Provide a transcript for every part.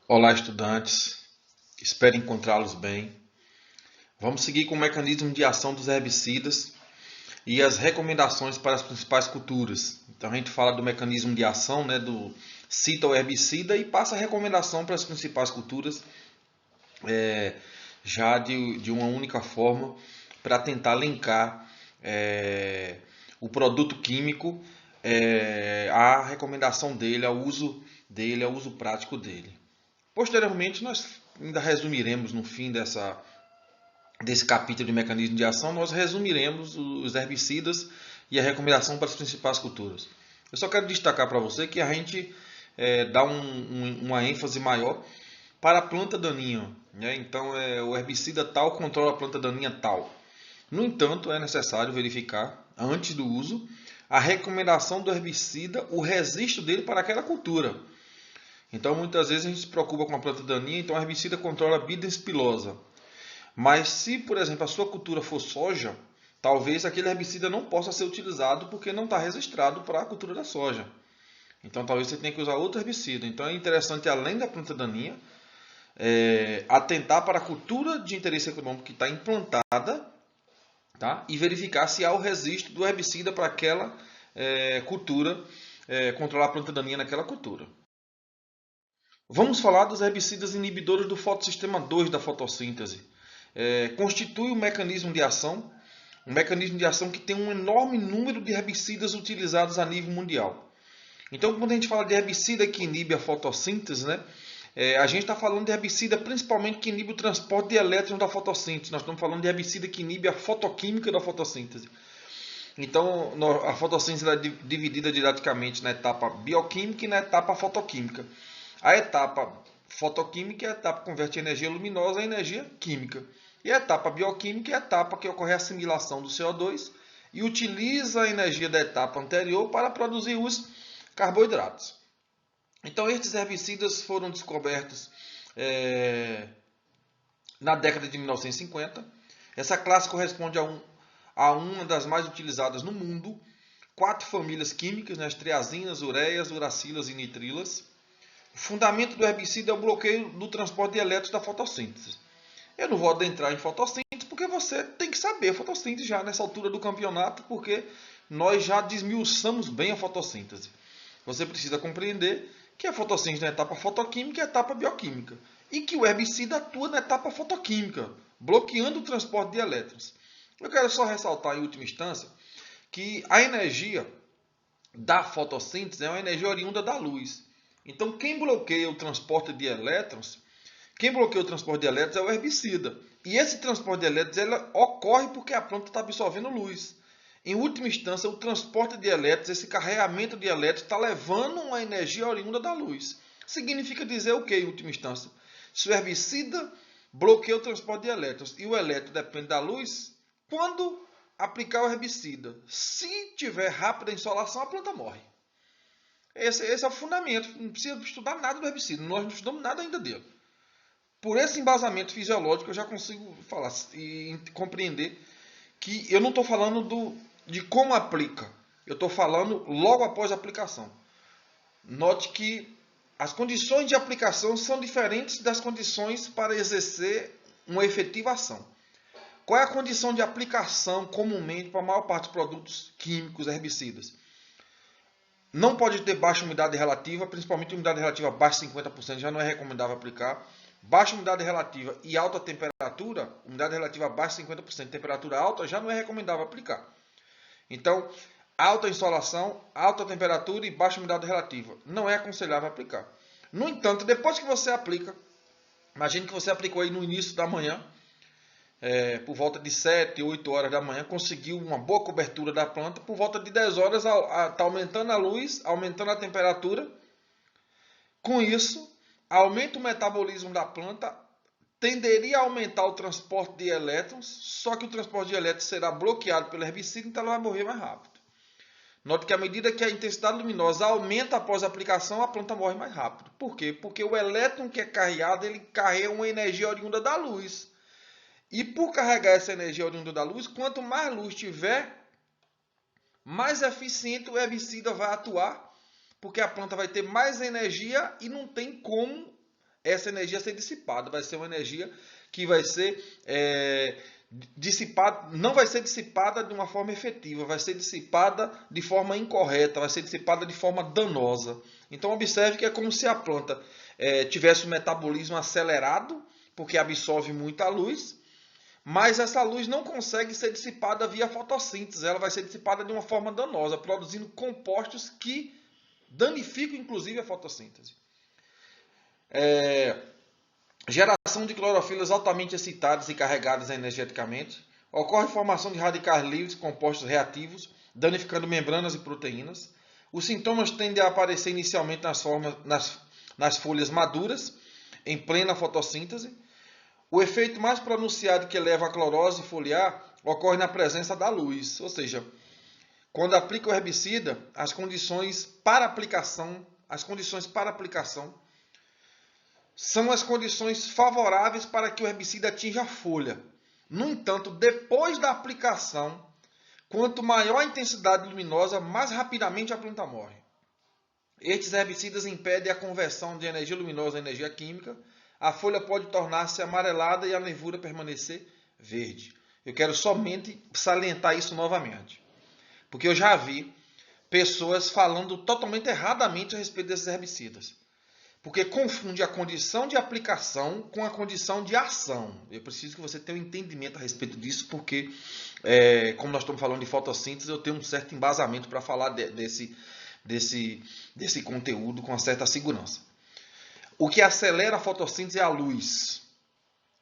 Olá, estudantes. Espero encontrá-los bem. Vamos seguir com o mecanismo de ação dos herbicidas e as recomendações para as principais culturas. Então a gente fala do mecanismo de ação, cita o herbicida e passa a recomendação para as principais culturas, já de uma única forma, para tentar linkar o produto químico à recomendação dele, ao uso prático dele. Posteriormente, nós ainda resumiremos no fim desse capítulo de mecanismo de ação, nós resumiremos os herbicidas e a recomendação para as principais culturas. Eu só quero destacar para você que a gente dá uma ênfase maior para a planta daninha. Né? Então, o herbicida tal controla a planta daninha tal. No entanto, é necessário verificar, antes do uso, a recomendação do herbicida, o registro dele para aquela cultura. Então, muitas vezes a gente se preocupa com a planta daninha, então o herbicida controla a Bidens pilosa. Mas se, por exemplo, a sua cultura for soja, talvez aquele herbicida não possa ser utilizado porque não está registrado para a cultura da soja. Então, talvez você tenha que usar outro herbicida. Então, é interessante, além da planta daninha, atentar para a cultura de interesse econômico que está implantada, tá? E verificar se há o registro do herbicida para aquela cultura, controlar a planta daninha naquela cultura. Vamos falar dos herbicidas inibidores do fotossistema 2 da fotossíntese. Constitui um mecanismo de ação que tem um enorme número de herbicidas utilizados a nível mundial. Então, quando a gente fala de herbicida que inibe a fotossíntese, a gente está falando de herbicida principalmente que inibe o transporte de elétrons da fotossíntese. Nós estamos falando de herbicida que inibe a fotoquímica da fotossíntese. Então, a fotossíntese é dividida didaticamente na etapa bioquímica e na etapa fotoquímica. A etapa fotoquímica é a etapa que converte energia luminosa em energia química. E a etapa bioquímica é a etapa que ocorre a assimilação do CO2 e utiliza a energia da etapa anterior para produzir os carboidratos. Então, estes herbicidas foram descobertos na década de 1950. Essa classe corresponde a uma das mais utilizadas no mundo. 4 famílias químicas, as triazinas, ureias, uracilas e nitrilas. O fundamento do herbicida é o bloqueio do transporte de elétrons da fotossíntese. Eu não vou adentrar em fotossíntese porque você tem que saber fotossíntese já nessa altura do campeonato, porque nós já desmiuçamos bem a fotossíntese. Você precisa compreender que a fotossíntese na etapa fotoquímica e a etapa bioquímica. E que o herbicida atua na etapa fotoquímica, bloqueando o transporte de elétrons. Eu quero só ressaltar em última instância que a energia da fotossíntese é uma energia oriunda da luz. Então, quem bloqueia o transporte de elétrons, é o herbicida. E esse transporte de elétrons ocorre porque a planta está absorvendo luz. Em última instância, o transporte de elétrons, esse carregamento de elétrons, está levando uma energia oriunda da luz. Significa dizer o que, em última instância? Se o herbicida bloqueia o transporte de elétrons e o elétron depende da luz, quando aplicar o herbicida, se tiver rápida insolação, a planta morre. Esse é o fundamento. Não precisa estudar nada do herbicida. Nós não estudamos nada ainda dele. Por esse embasamento fisiológico, eu já consigo falar e compreender que eu não estou falando de como aplica. Eu estou falando logo após a aplicação. Note que as condições de aplicação são diferentes das condições para exercer uma efetiva ação. Qual é a condição de aplicação comumente para a maior parte dos produtos químicos herbicidas? Não pode ter baixa umidade relativa, principalmente umidade relativa abaixo de 50%, já não é recomendável aplicar. Baixa umidade relativa e alta temperatura, umidade relativa abaixo de 50%, temperatura alta, já não é recomendável aplicar. Então, alta insolação, alta temperatura e baixa umidade relativa, não é aconselhável aplicar. No entanto, depois que você aplica, imagine que você aplicou aí no início da manhã, por volta de 7, 8 horas da manhã, conseguiu uma boa cobertura da planta, por volta de 10 horas está aumentando a luz, aumentando a temperatura. Com isso, aumenta o metabolismo da planta, tenderia a aumentar o transporte de elétrons, só que o transporte de elétrons será bloqueado pelo herbicida, então ela vai morrer mais rápido. Note que à medida que a intensidade luminosa aumenta após a aplicação, a planta morre mais rápido. Por quê? Porque o elétron que é carregado, ele carrega uma energia oriunda da luz. E por carregar essa energia oriunda da luz, quanto mais luz tiver, mais eficiente o herbicida vai atuar, porque a planta vai ter mais energia e não tem como essa energia ser dissipada. Vai ser uma energia que vai ser dissipada, não vai ser dissipada de uma forma efetiva, vai ser dissipada de forma incorreta, vai ser dissipada de forma danosa. Então observe que é como se a planta tivesse um metabolismo acelerado, porque absorve muita luz, mas essa luz não consegue ser dissipada via fotossíntese, ela vai ser dissipada de uma forma danosa, produzindo compostos que danificam inclusive a fotossíntese. Geração de clorofilas altamente excitadas e carregadas energeticamente. Ocorre formação de radicais livres compostos reativos, danificando membranas e proteínas. Os sintomas tendem a aparecer inicialmente nas folhas maduras, em plena fotossíntese. O efeito mais pronunciado que leva à clorose foliar ocorre na presença da luz, ou seja, quando aplica o herbicida, as condições para aplicação são as condições favoráveis para que o herbicida atinja a folha. No entanto, depois da aplicação, quanto maior a intensidade luminosa, mais rapidamente a planta morre. Estes herbicidas impedem a conversão de energia luminosa em energia química. A folha pode tornar-se amarelada e a nervura permanecer verde. Eu quero somente salientar isso novamente, porque eu já vi pessoas falando totalmente erradamente a respeito desses herbicidas. Porque confunde a condição de aplicação com a condição de ação. Eu preciso que você tenha um entendimento a respeito disso, porque, como nós estamos falando de fotossíntese, eu tenho um certo embasamento para falar desse conteúdo com uma certa segurança. O que acelera a fotossíntese é a luz.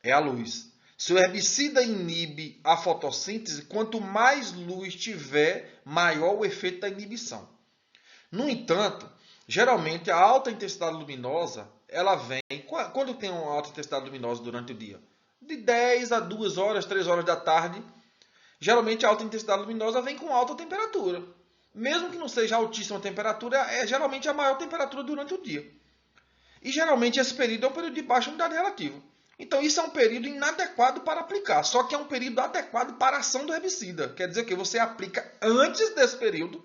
É a luz. Se o herbicida inibe a fotossíntese, quanto mais luz tiver, maior o efeito da inibição. No entanto, geralmente a alta intensidade luminosa, ela vem, quando tem uma alta intensidade luminosa durante o dia? De 10 a 2 horas, 3 horas da tarde, geralmente a alta intensidade luminosa vem com alta temperatura. Mesmo que não seja altíssima temperatura, é geralmente a maior temperatura durante o dia. E geralmente esse período é um período de baixa umidade relativa. Então isso é um período inadequado para aplicar, só que é um período adequado para a ação do herbicida. Quer dizer que você aplica antes desse período,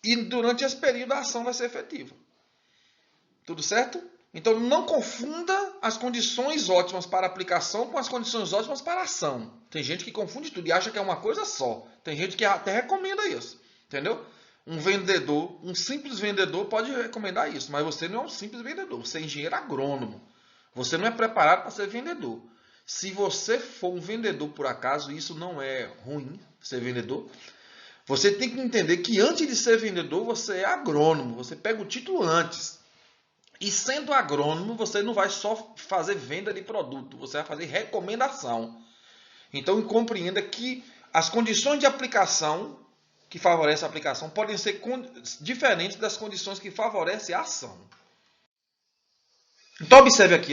e durante esse período a ação vai ser efetiva. Tudo certo? Então não confunda as condições ótimas para aplicação com as condições ótimas para ação. Tem gente que confunde tudo e acha que é uma coisa só. Tem gente que até recomenda isso. Entendeu? Um simples vendedor pode recomendar isso, mas você não é um simples vendedor. Você é engenheiro agrônomo. Você não é preparado para ser vendedor. Se você for um vendedor por acaso, isso não é ruim, ser vendedor. Você tem que entender que antes de ser vendedor, você é agrônomo. Você pega o título antes. E sendo agrônomo, você não vai só fazer venda de produto. Você vai fazer recomendação. Então, compreenda que as condições de aplicação que favorecem a aplicação podem ser diferentes das condições que favorecem a ação. Então, observe aqui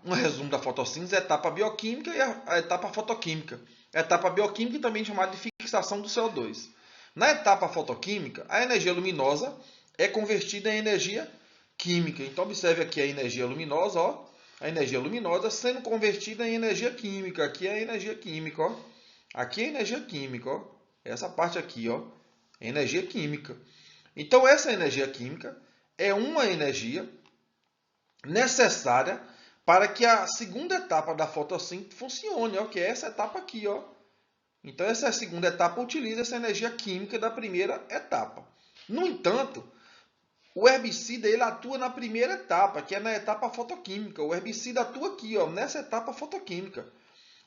um resumo da fotossíntese, a etapa bioquímica e a etapa fotoquímica. A etapa bioquímica também chamada de fixação do CO2. Na etapa fotoquímica, a energia luminosa é convertida em energia química. Então, observe aqui a energia luminosa, ó, a energia luminosa sendo convertida em energia química. Aqui é a energia química, ó. Aqui é a energia química, ó. Essa parte aqui, ó, é energia química. Então, essa energia química é uma energia necessária para que a segunda etapa da fotossíntese funcione, ó, que é essa etapa aqui, ó. Então, essa segunda etapa utiliza essa energia química da primeira etapa. No entanto, o herbicida ele atua na primeira etapa, que é na etapa fotoquímica. O herbicida atua aqui, ó, nessa etapa fotoquímica.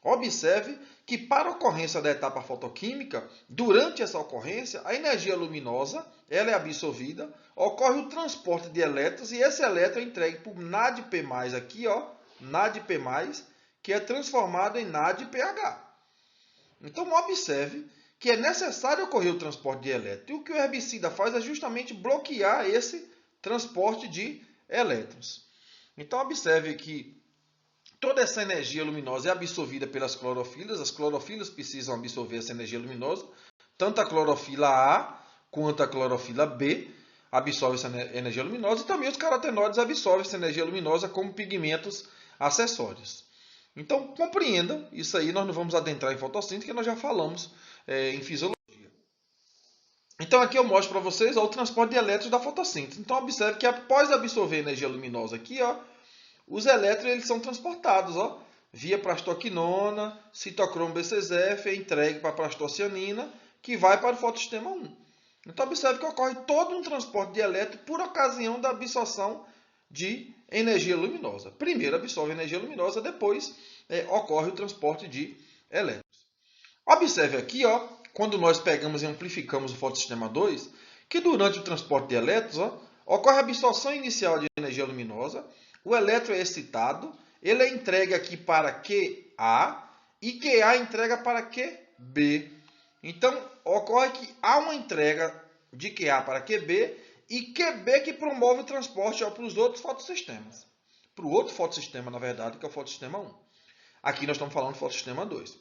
Observe que para a ocorrência da etapa fotoquímica, durante essa ocorrência, a energia luminosa ela é absorvida, ocorre o transporte de elétrons e esse elétron é entregue por NADP+, aqui, ó, NADP+, que é transformado em NADPH. Então, observe que é necessário ocorrer o transporte de elétrons. E o que o herbicida faz é justamente bloquear esse transporte de elétrons. Então, observe que toda essa energia luminosa é absorvida pelas clorofilas. As clorofilas precisam absorver essa energia luminosa. Tanto a clorofila A quanto a clorofila B absorvem essa energia luminosa. E também os carotenoides absorvem essa energia luminosa como pigmentos acessórios. Então, compreenda isso aí. Nós não vamos adentrar em fotossíntese, que nós já falamos em fisiologia. Então aqui eu mostro para vocês o transporte de elétrons da fotossíntese. Então observe que após absorver energia luminosa aqui, ó, os elétrons eles são transportados, ó, via plastoquinona, citocromo B6F, é entregue para a plastocianina, que vai para o fotossistema 1. Então observe que ocorre todo um transporte de elétrons por ocasião da absorção de energia luminosa. Primeiro absorve energia luminosa, depois ocorre o transporte de elétrons. Observe aqui, ó, quando nós pegamos e amplificamos o fotossistema 2, que durante o transporte de elétrons, ó, ocorre a absorção inicial de energia luminosa, o elétron é excitado, ele é entregue aqui para QA e QA entrega para QB. Então, ocorre que há uma entrega de QA para QB e QB que promove o transporte para os outros fotossistemas. Para o outro fotossistema, na verdade, que é o fotossistema 1. Aqui nós estamos falando do fotossistema 2.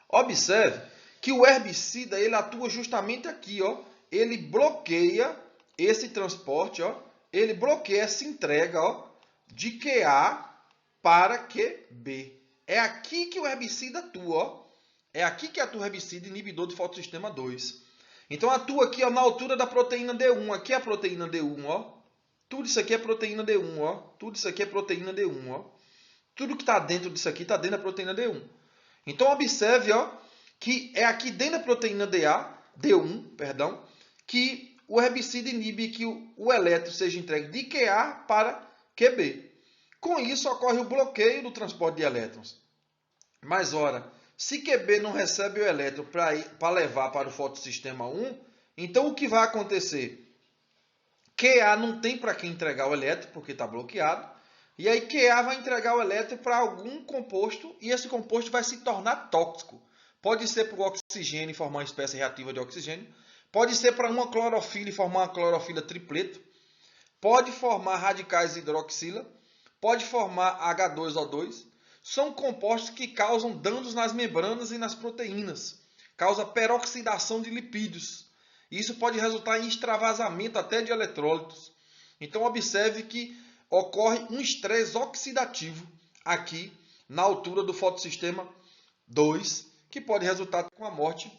Observe que o herbicida ele atua justamente aqui, ó. Ele bloqueia esse transporte, ó. Ele bloqueia essa entrega, ó, de QA para QB. É aqui que o herbicida atua, ó. É aqui que atua o herbicida inibidor do fotossistema 2. Então atua aqui, ó, na altura da proteína D1. Aqui é a proteína D1, ó. Tudo isso aqui é proteína D1, ó. Tudo isso aqui é proteína D1, ó. Tudo que está dentro disso aqui está dentro da proteína D1. Então observe, ó, que é aqui dentro da proteína D1, perdão, que o herbicida inibe que o elétron seja entregue de QA para QB. Com isso ocorre o bloqueio do transporte de elétrons. Mas ora, se QB não recebe o elétron para levar para o fotossistema 1, então o que vai acontecer? QA não tem para quem entregar o elétron, porque está bloqueado. E aí QA vai entregar o elétron para algum composto e esse composto vai se tornar tóxico. Pode ser para o oxigênio e formar uma espécie reativa de oxigênio. Pode ser para uma clorofila e formar uma clorofila tripleto. Pode formar radicais hidroxila. Pode formar H2O2. São compostos que causam danos nas membranas e nas proteínas. Causa peroxidação de lipídios. Isso pode resultar em extravasamento até de eletrólitos. Então observe que ocorre um estresse oxidativo aqui na altura do fotossistema 2, que pode resultar com a morte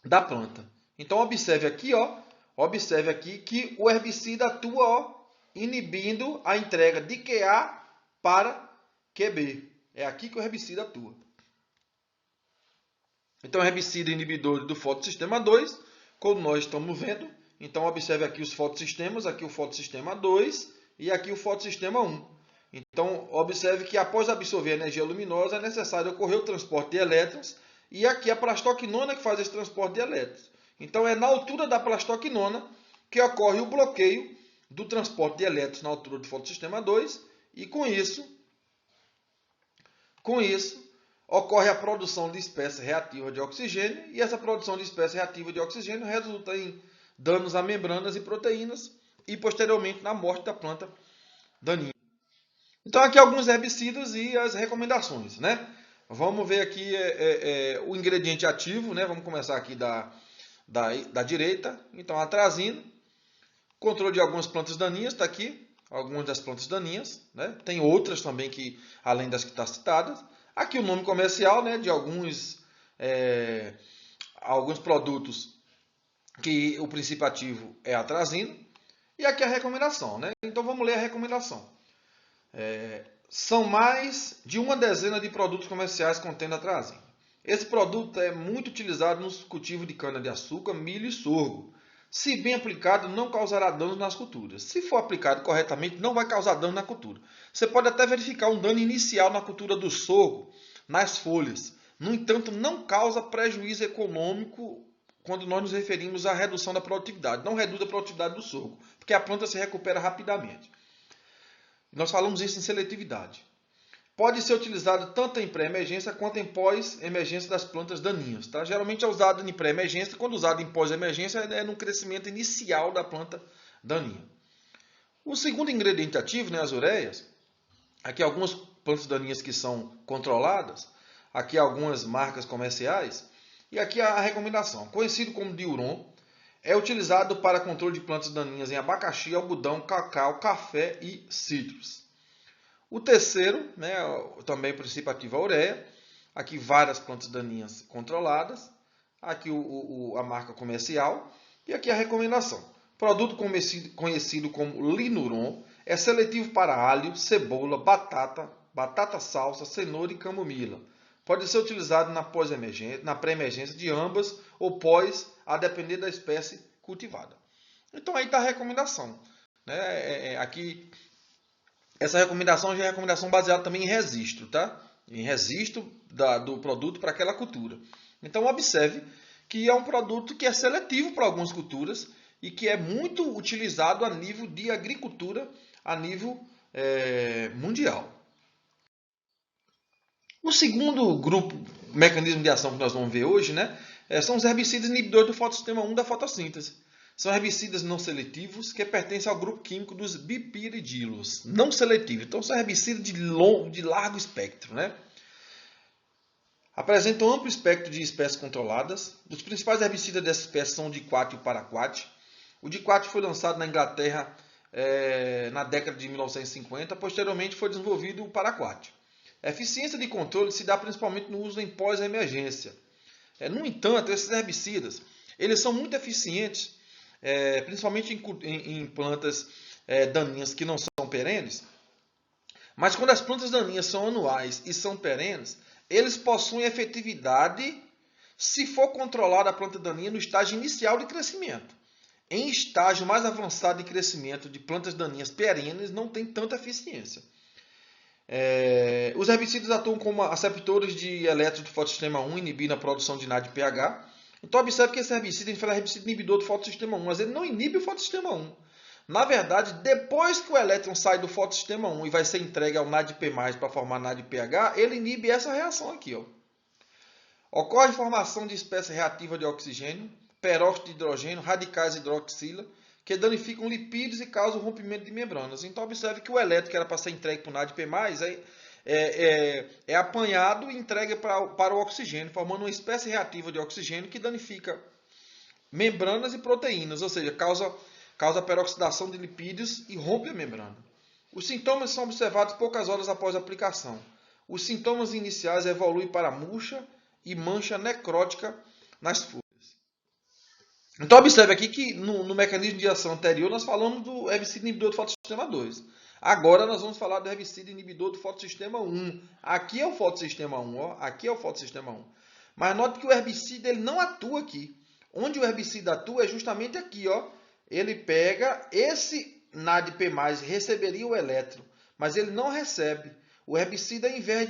da planta. Então observe aqui, ó, observe aqui que o herbicida atua, ó, inibindo a entrega de QA para QB. É aqui que o herbicida atua. Então herbicida inibidor do fotossistema 2, como nós estamos vendo. Então observe aqui os fotossistemas, aqui o fotossistema 2 e aqui o fotossistema 1. Então, observe que após absorver a energia luminosa, é necessário ocorrer o transporte de elétrons, e aqui a plastoquinona que faz esse transporte de elétrons. Então, é na altura da plastoquinona que ocorre o bloqueio do transporte de elétrons na altura do fotossistema 2, e com isso, ocorre a produção de espécie reativa de oxigênio, e essa produção de espécie reativa de oxigênio resulta em danos a membranas e proteínas, e posteriormente na morte da planta daninha. Então aqui alguns herbicidas e as recomendações, né? Vamos ver aqui o ingrediente ativo, né? Vamos começar aqui da direita. Então atrazina, controle de algumas plantas daninhas, está aqui, algumas das plantas daninhas, né? Tem outras também que além das que estão citadas. Aqui o nome comercial, né? De alguns produtos que o princípio ativo é atrazina. E aqui a recomendação, né? Então vamos ler a recomendação. São mais de uma dezena de produtos comerciais contendo atrazina. Esse produto é muito utilizado nos cultivos de cana-de-açúcar, milho e sorgo. Se bem aplicado, não causará danos nas culturas. Se for aplicado corretamente, não vai causar dano na cultura. Você pode até verificar um dano inicial na cultura do sorgo, nas folhas. No entanto, não causa prejuízo econômico quando nós nos referimos à redução da produtividade. Não reduz a produtividade do sorgo, porque a planta se recupera rapidamente. Nós falamos isso em seletividade. Pode ser utilizado tanto em pré-emergência quanto em pós-emergência das plantas daninhas. Tá? Geralmente é usado em pré-emergência, quando usado em pós-emergência é no crescimento inicial da planta daninha. O segundo ingrediente ativo, né, as ureias, aqui algumas plantas daninhas que são controladas, aqui algumas marcas comerciais, e aqui a recomendação. Conhecido como diuron, é utilizado para controle de plantas daninhas em abacaxi, algodão, cacau, café e citros. O terceiro, também princípio ativo a ureia. Aqui várias plantas daninhas controladas. Aqui a marca comercial e aqui a recomendação. Produto conhecido como Linuron é seletivo para alho, cebola, batata salsa, cenoura e camomila. Pode ser utilizado na pré-emergência de ambas ou pós, a depender da espécie cultivada. Então aí está a recomendação. Né? Aqui, essa recomendação já é recomendação baseada também em registro, tá? Em registro do produto para aquela cultura. Então observe que é um produto que é seletivo para algumas culturas e que é muito utilizado a nível de agricultura, a nível mundial. O segundo mecanismo de ação que nós vamos ver hoje, né, são os herbicidas inibidores do fotossistema 1 da fotossíntese. São herbicidas não seletivos que pertencem ao grupo químico dos bipiridilos. Não seletivos. Então são herbicidas de largo espectro, né? Apresentam amplo espectro de espécies controladas. Os principais herbicidas dessa espécie são o diquat e o paraquat. O diquat foi lançado na Inglaterra na década de 1950. Posteriormente foi desenvolvido o paraquat. A eficiência de controle se dá principalmente no uso em pós-emergência. No entanto, esses herbicidas eles são muito eficientes, principalmente em plantas daninhas que não são perenes. Mas quando as plantas daninhas são anuais e são perenes, eles possuem efetividade se for controlada a planta daninha no estágio inicial de crescimento. Em estágio mais avançado de crescimento de plantas daninhas perenes, não tem tanta eficiência. Os herbicidas atuam como aceptores de elétrons do fotossistema 1, inibindo a produção de NADPH. Então observe que esse herbicida é herbicida inibidor do fotossistema 1, mas ele não inibe o fotossistema 1. Na verdade, depois que o elétron sai do fotossistema 1 e vai ser entregue ao NADP+, para formar NADPH, ele inibe essa reação aqui. Ó. Ocorre formação de espécie reativa de oxigênio, peróxido de hidrogênio, radicais hidroxila, que danificam lipídios e causam rompimento de membranas. Então, observe que o elétron que era para ser entregue para o NADP+, é apanhado e entregue para o oxigênio, formando uma espécie reativa de oxigênio que danifica membranas e proteínas, ou seja, causa peroxidação de lipídios e rompe a membrana. Os sintomas são observados poucas horas após a aplicação. Os sintomas iniciais evoluem para murcha e mancha necrótica nas folhas. Então observe aqui que no mecanismo de ação anterior nós falamos do herbicida inibidor do fotossistema 2. Agora nós vamos falar do herbicida inibidor do fotossistema 1. Aqui é o fotossistema 1, ó. Aqui é o fotossistema 1. Mas note que o herbicida ele não atua aqui. Onde o herbicida atua é justamente aqui, ó. Ele pega esse NADP+, receberia o elétron, mas ele não recebe. O herbicida, ao invés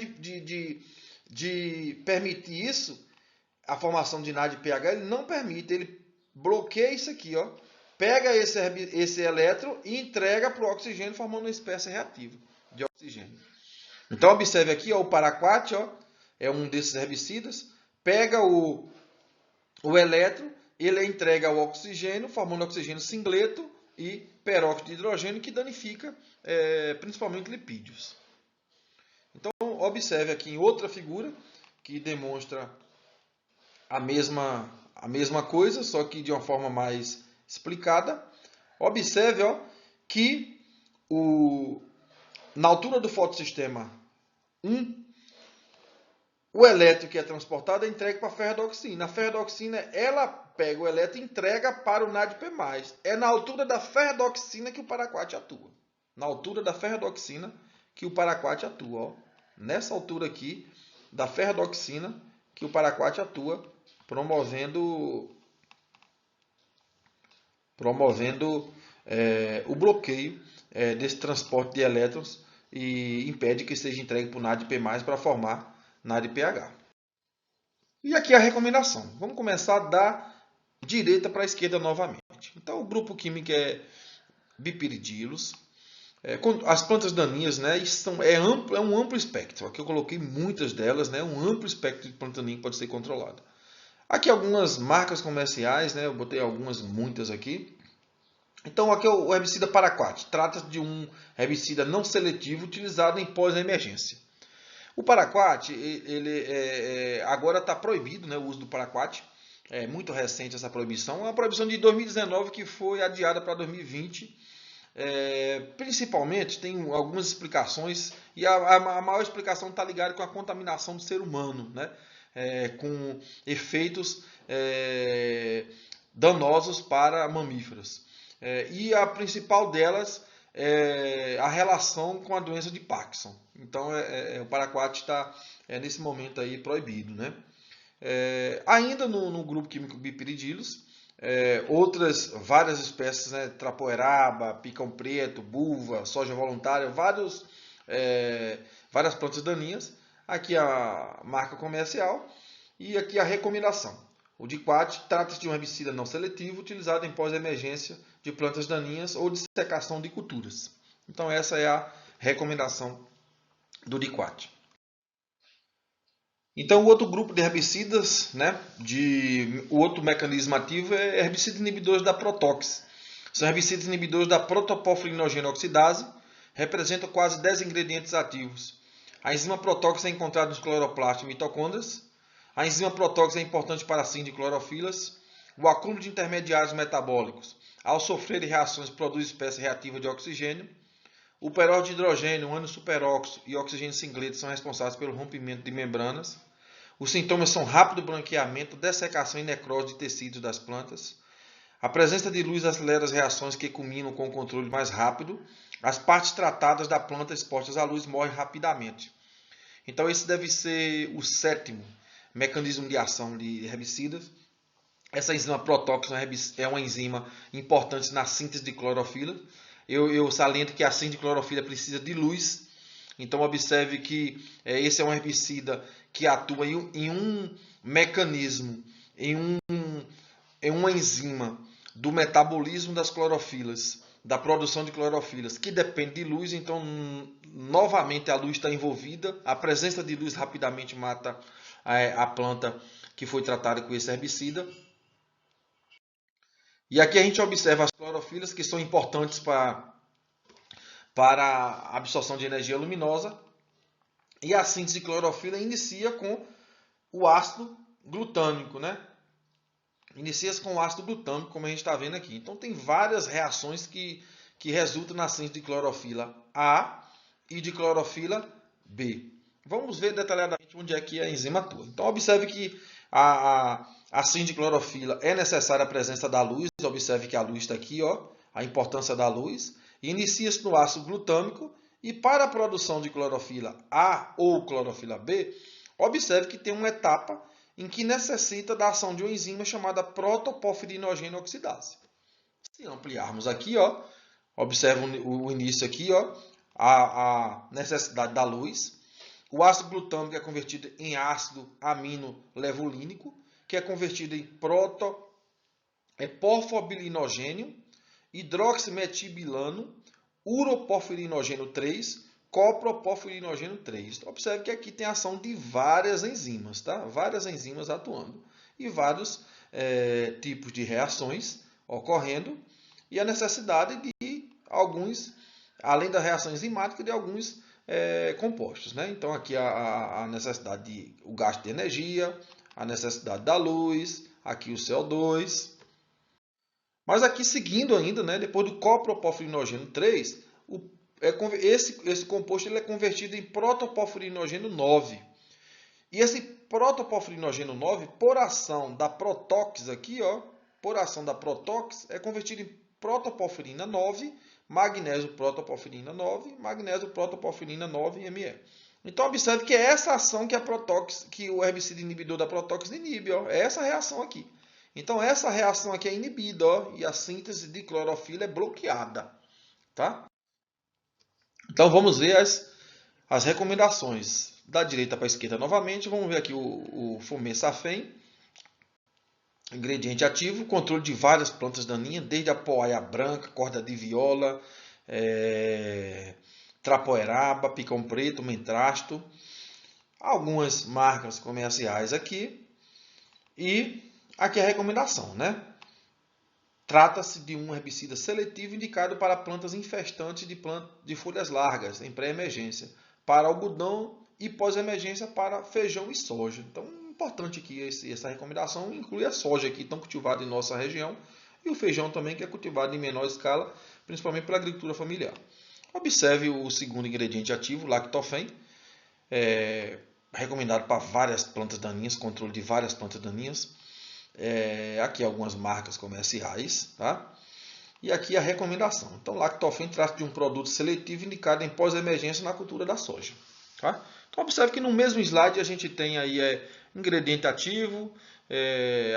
de permitir isso, a formação de NADPH, ele não permite, ele bloqueia isso aqui, ó. Pega esse elétron e entrega para o oxigênio, formando uma espécie reativa de oxigênio. Então, observe aqui, ó, o paraquat, ó, é um desses herbicidas, pega o elétron, ele entrega o oxigênio, formando oxigênio singleto e peróxido de hidrogênio, que danifica principalmente lipídios. Então, observe aqui em outra figura, que demonstra a mesma coisa, só que de uma forma mais explicada. Observe, ó, que na altura do fotossistema 1, o elétron que é transportado é entregue para a ferredoxina. A ferredoxina, ela pega o elétron e entrega para o NADP+. É na altura da ferredoxina que o paraquat atua. Na altura da ferredoxina que o paraquat atua. Ó. Nessa altura aqui da ferredoxina que o paraquat atua, promovendo o bloqueio desse transporte de elétrons e impede que seja entregue para o NADP+, para formar NADPH. E aqui a recomendação. Vamos começar da direita para a esquerda novamente. Então, o grupo químico é bipiridilos. As plantas daninhas, né, é um amplo espectro. Aqui eu coloquei muitas delas, né, um amplo espectro de planta daninha que pode ser controlada. Aqui algumas marcas comerciais, né, eu botei muitas aqui. Então, aqui é o herbicida paraquat. Trata-se de um herbicida não seletivo utilizado em pós-emergência. O paraquat, ele agora está proibido, né, o uso do paraquat. É muito recente essa proibição. É uma proibição de 2019 que foi adiada para 2020. Principalmente, tem algumas explicações, e a maior explicação está ligada com a contaminação do ser humano, né? com efeitos danosos para mamíferos. E a principal delas é a relação com a doença de Parkinson. Então, o paraquat está nesse momento aí proibido, né? Ainda no grupo químico Bipiridilus, outras várias espécies, né? Trapoeraba, picão preto, buva, soja voluntária, várias plantas daninhas. Aqui a marca comercial e aqui a recomendação. O diquat trata-se de um herbicida não seletivo utilizado em pós-emergência de plantas daninhas ou de secação de culturas. Então essa é a recomendação do diquat. Então o outro grupo de herbicidas, né, o outro mecanismo ativo é herbicidas inibidores da protox. São herbicidas inibidores da protopofrinogena oxidase, representam quase 10 ingredientes ativos. A enzima protox é encontrada nos cloroplastos e mitocôndrias. A enzima protox é importante para a síntese de clorofilas. O acúmulo de intermediários metabólicos, ao sofrer reações, produz espécie reativa de oxigênio. O peróxido de hidrogênio, o ânion superóxido e o oxigênio singleto são responsáveis pelo rompimento de membranas. Os sintomas são rápido branqueamento, dessecação e necrose de tecidos das plantas. A presença de luz acelera as reações que culminam com o controle mais rápido. As partes tratadas da planta expostas à luz morrem rapidamente. Então esse deve ser o sétimo mecanismo de ação de herbicidas. Essa enzima protox é uma enzima importante na síntese de clorofila. Eu saliento que a síntese de clorofila precisa de luz. Então observe que esse é um herbicida que atua em um mecanismo, em uma enzima do metabolismo das clorofilas, da produção de clorofilas, que depende de luz. Então novamente a luz está envolvida. A presença de luz rapidamente mata a planta que foi tratada com esse herbicida. E aqui a gente observa as clorofilas, que são importantes para a absorção de energia luminosa. E a síntese de clorofila inicia com o ácido glutâmico, né? Inicia-se com o ácido glutâmico, como a gente está vendo aqui. Então tem várias reações que resultam na síntese de clorofila A e de clorofila B. Vamos ver detalhadamente onde é que a enzima atua. Então observe que a síntese de clorofila é necessária a presença da luz. Observe que a luz está aqui, ó, a importância da luz. Inicia-se no ácido glutâmico e para a produção de clorofila A ou clorofila B, observe que tem uma etapa em que necessita da ação de uma enzima chamada protoporfirinogênio oxidase. Se ampliarmos aqui, ó, observe o início aqui, ó, a necessidade da luz. O ácido glutâmico é convertido em ácido amino levulínico, que é convertido em porfobilinogênio, hidroximetibilano, uroporfirinogênio 3, coproporfirinogênio 3. Observe que aqui tem a ação de várias enzimas, tá? Várias enzimas atuando e vários tipos de reações ocorrendo e a necessidade de alguns, além da reação enzimática, de alguns compostos, né? Então aqui a necessidade de o gasto de energia, a necessidade da luz, aqui o CO2. Mas aqui seguindo ainda, né, depois do coproporfirinogênio 3, esse composto ele é convertido em protoporfirinogênio 9. E esse protoporfirinogênio 9, por ação da protox aqui, ó, por ação da protox, é convertido em protoporfirina 9, magnésio protoporfirina 9, magnésio protoporfirina 9-ME. Então observe que é essa ação que o herbicida inibidor da protox inibe, ó, é essa reação aqui. Então essa reação aqui é inibida, ó, e a síntese de clorofila é bloqueada, tá? Então vamos ver as recomendações da direita para a esquerda novamente. Vamos ver aqui o fumê-safém, ingrediente ativo, controle de várias plantas daninhas, desde a poaia branca, corda de viola, trapoeraba, picão preto, mentrasto, algumas marcas comerciais aqui. E aqui a recomendação, né? Trata-se de um herbicida seletivo indicado para plantas infestantes de folhas largas, em pré-emergência, para algodão e pós-emergência para feijão e soja. Então, importante aqui essa recomendação inclui a soja, que estão cultivada em nossa região, e o feijão também, que é cultivado em menor escala, principalmente pela agricultura familiar. Observe o segundo ingrediente ativo, lactofen, recomendado para várias plantas daninhas, controle de várias plantas daninhas. Aqui algumas marcas comerciais, tá? E aqui a recomendação. Então, Lactofen trata de um produto seletivo indicado em pós-emergência na cultura da soja. Tá? Então, observe que no mesmo slide a gente tem aí ingrediente ativo,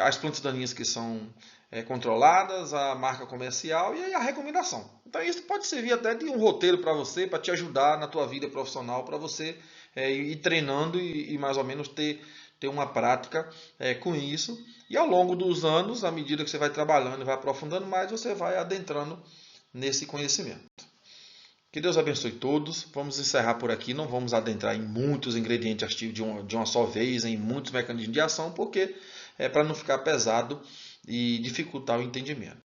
as plantas daninhas que são controladas, a marca comercial e aí a recomendação. Então, isso pode servir até de um roteiro para você, para te ajudar na tua vida profissional, para você ir treinando e mais ou menos ter uma prática com isso. E ao longo dos anos, à medida que você vai trabalhando e vai aprofundando mais, você vai adentrando nesse conhecimento. Que Deus abençoe todos. Vamos encerrar por aqui. Não vamos adentrar em muitos ingredientes ativos de uma só vez, em muitos mecanismos de ação, porque é para não ficar pesado e dificultar o entendimento.